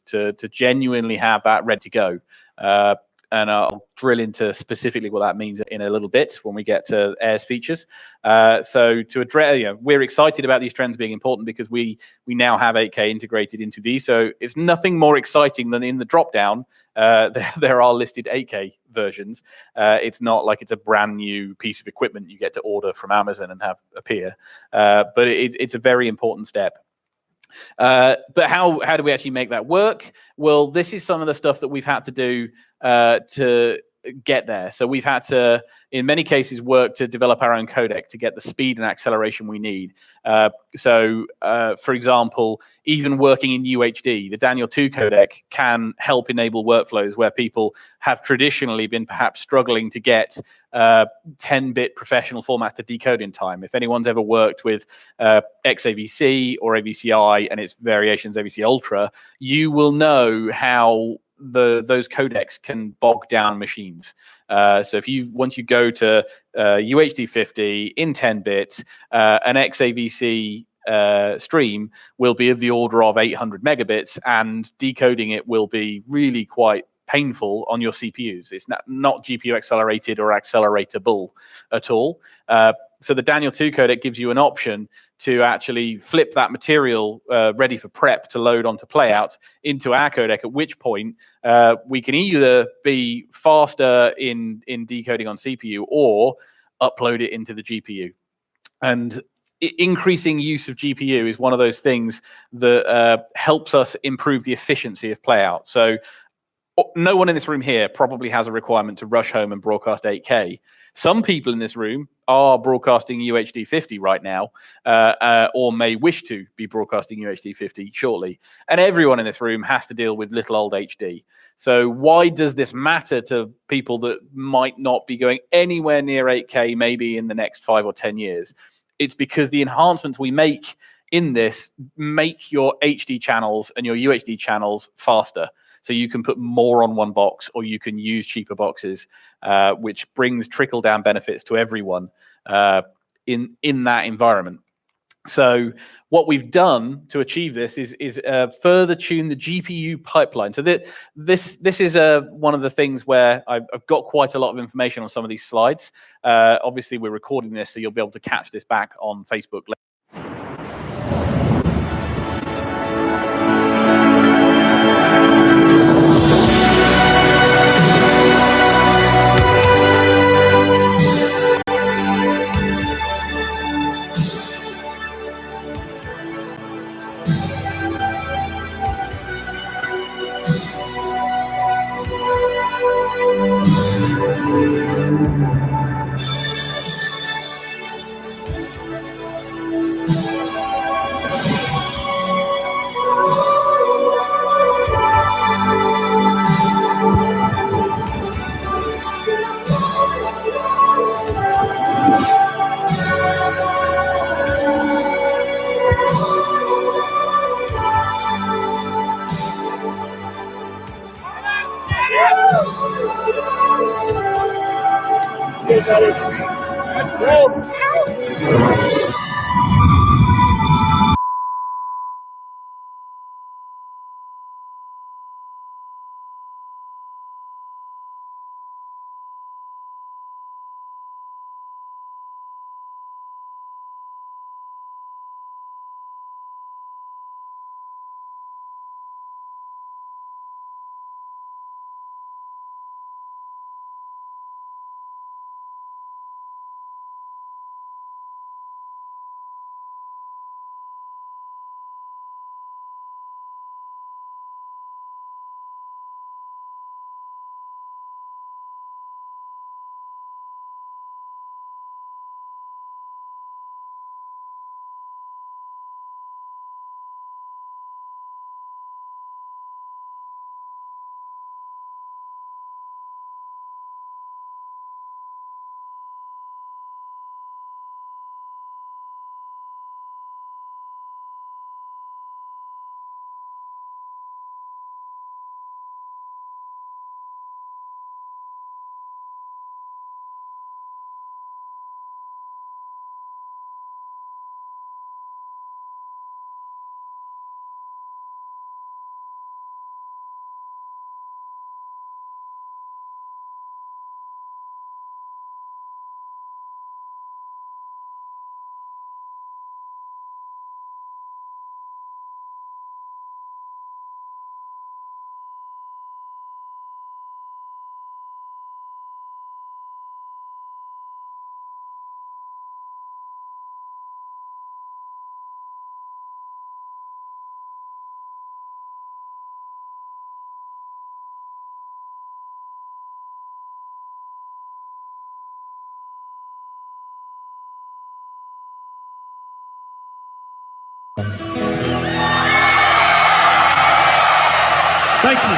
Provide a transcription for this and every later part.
to genuinely have that ready to go. And I'll drill into specifically what that means in a little bit when we get to Air's features. So to address, we're excited about these trends being important because we now have 8K integrated into these. So it's nothing more exciting than in the dropdown, there are listed 8K versions. It's not like it's a brand new piece of equipment you get to order from Amazon and have appear. But it's a very important step. But how do we actually make that work? Well, this is some of the stuff that we've had to do to get there. So we've had to, in many cases, work to develop our own codec to get the speed and acceleration we need. For example, even working in UHD, the Daniel 2 codec can help enable workflows where people have traditionally been perhaps struggling to get 10-bit professional formats to decode in time. If anyone's ever worked with XAVC or AVCI and its variations, AVC Ultra, you will know how those codecs can bog down machines. So once you go to UHD 50 in 10 bits, an XAVC stream will be of the order of 800 megabits, and decoding it will be really quite painful on your CPUs. It's not GPU accelerated or acceleratable at all. So the Daniel 2 codec gives you an option to actually flip that material ready for prep to load onto playout into our codec, at which point we can either be faster in decoding on CPU or upload it into the GPU. And increasing use of GPU is one of those things that helps us improve the efficiency of playout. So no one in this room here probably has a requirement to rush home and broadcast 8K. Some people in this room are broadcasting UHD 50 right now, or may wish to be broadcasting UHD 50 shortly. And everyone in this room has to deal with little old HD. So why does this matter to people that might not be going anywhere near 8K maybe in the next 5 or 10 years? It's because the enhancements we make in this make your HD channels and your UHD channels faster. So you can put more on one box, or you can use cheaper boxes, which brings trickle-down benefits to everyone in that environment. So what we've done to achieve this is further tune the GPU pipeline. So this is one of the things where I've got quite a lot of information on some of these slides. Obviously, we're recording this, so you'll be able to catch this back on Facebook later. Thank you.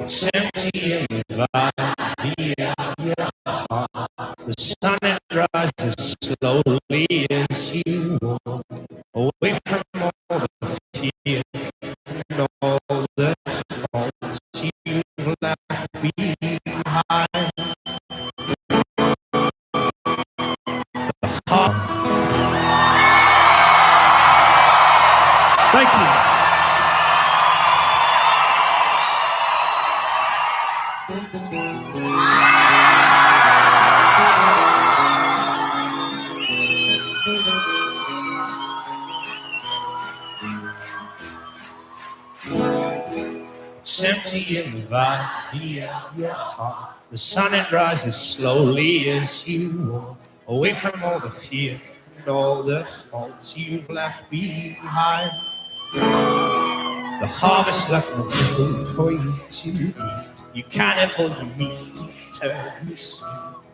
It's empty in the valley, the sun it rises slowly as you walk away from all the fears and all the faults you've left behind. Thank you. It's empty in the valley of your heart. The sun it rises slowly as you walk away from all the fears and all the faults you've left behind. The harvest left no food for you to eat. You cannibal, you meat eater, you see.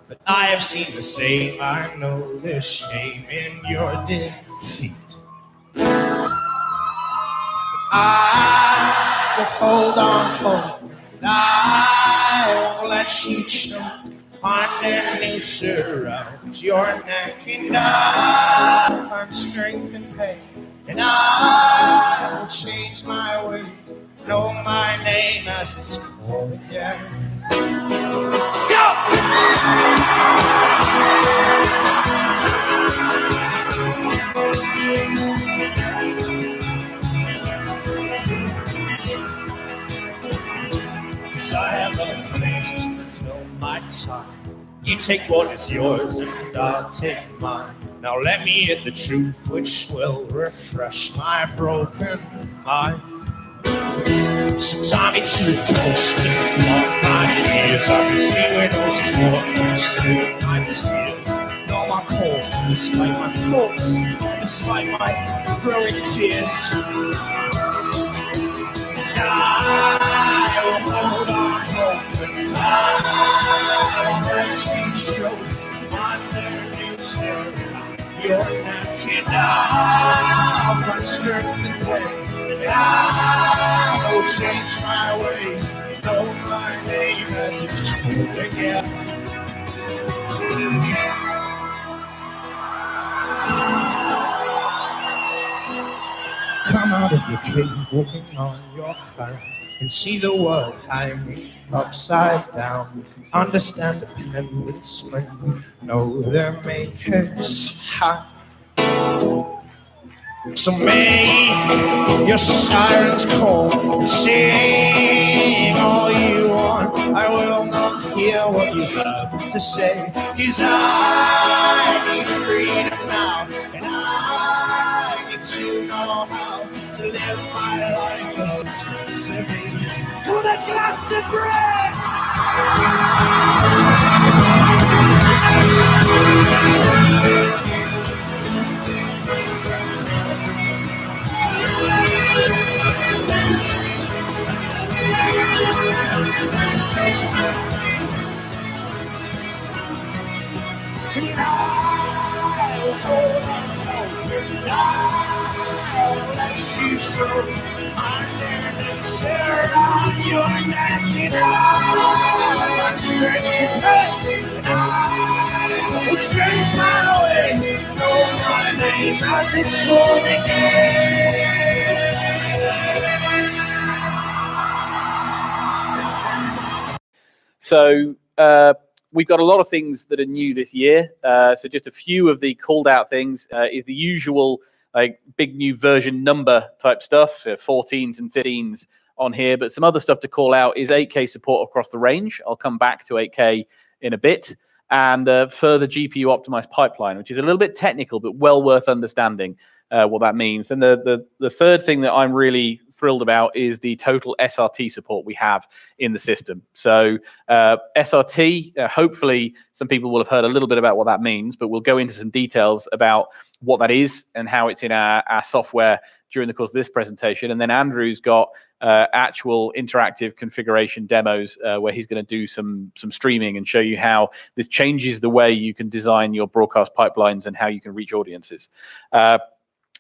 But I have seen the same. I know there's shame in your defeat. I will hold on hope, and I won't let you choke underneath around your neck, and I'll find strength and pain, and I will change my ways, know my name as it's called again. Go! I have other things to fill my time. You take what is yours and I'll take mine. Now let me hit the truth which will refresh my broken mind. Some tie me to a post and block my ears. I can see windows and walk through my tears. Know my core, despite my faults, despite my growing fears. I will hold on hope, and I will let you choke underneath your neck, and I'll find strength and pain, and I will change my ways, know my name as it's called again. Come out of your cave, walking on your hand, and see the world hanging upside down. You can understand dependence when you know their maker's hand. So make your sirens call and sing all you want. I will not hear what you have to say, 'cause I need freedom now, and I need to know how to live my life as it's meant to be. To the glass to break! And I will hold on hope, and I will let you show underneath around your neck, and I will strength and I will change my ways, know my name as it's called again. So we've got a lot of things that are new this year. So just a few of the called out things is the usual like big new version number type stuff, 14s and 15s on here. But some other stuff to call out is 8K support across the range. I'll come back to 8K in a bit. And further GPU optimized pipeline, which is a little bit technical, but well worth understanding. what that means. And the third thing that I'm really thrilled about is the total SRT support we have in the system. So SRT, hopefully some people will have heard a little bit about what that means, but we'll go into some details about what that is and how it's in our software during the course of this presentation. And then Andrew's got actual interactive configuration demos where he's going to do some streaming and show you how this changes the way you can design your broadcast pipelines and how you can reach audiences.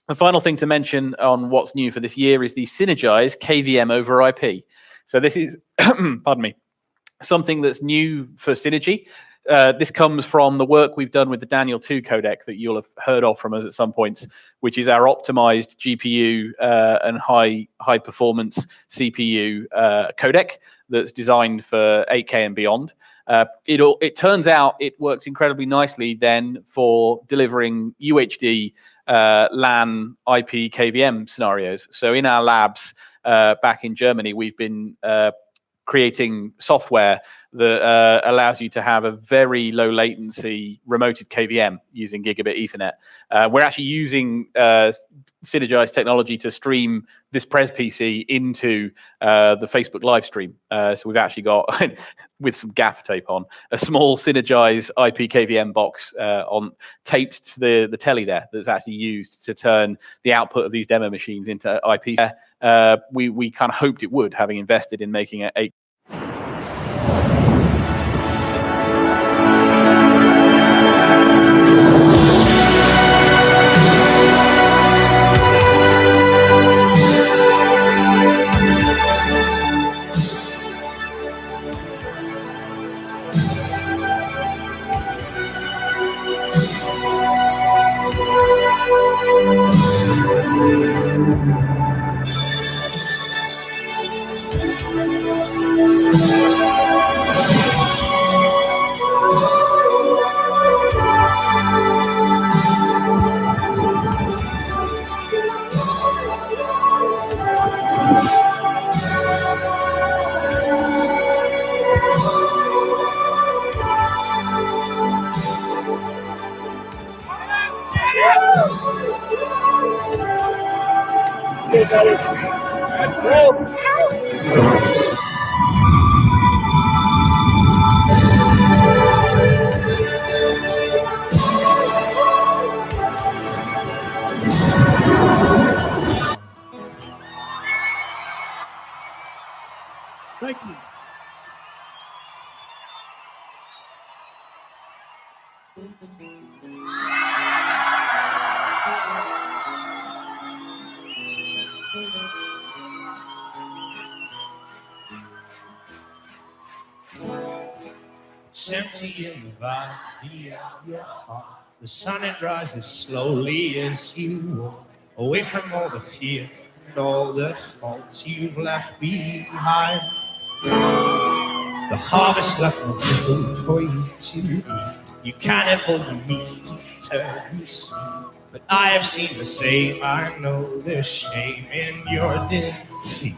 The final thing to mention on what's new for this year is the Cinegy KVM over IP. So this is, pardon me, something that's new for Cinegy. This comes from the work we've done with the Daniel 2 codec that you'll have heard of from us at some points, which is our optimized GPU and high performance CPU codec that's designed for 8K and beyond. It turns out it works incredibly nicely then for delivering UHD LAN IP KVM scenarios. So in our labs back in Germany, we've been creating software that allows you to have a very low latency remoted KVM using gigabit Ethernet. We're actually using Cinegy's technology to stream this Pres PC into the Facebook live stream. So we've actually got, with some gaff tape on, a small Cinegy's IP KVM box on taped to the telly there that's actually used to turn the output of these demo machines into IP. We kind of hoped it would, having invested in making it 8. Thank you. It's empty in the valley of your heart. The sun it rises slowly as you walk away from all the fears and all the faults you've left behind. The harvest left no food for you to eat. You cannibal the meat till you see. But I have seen the same. I know there's shame in your defeat.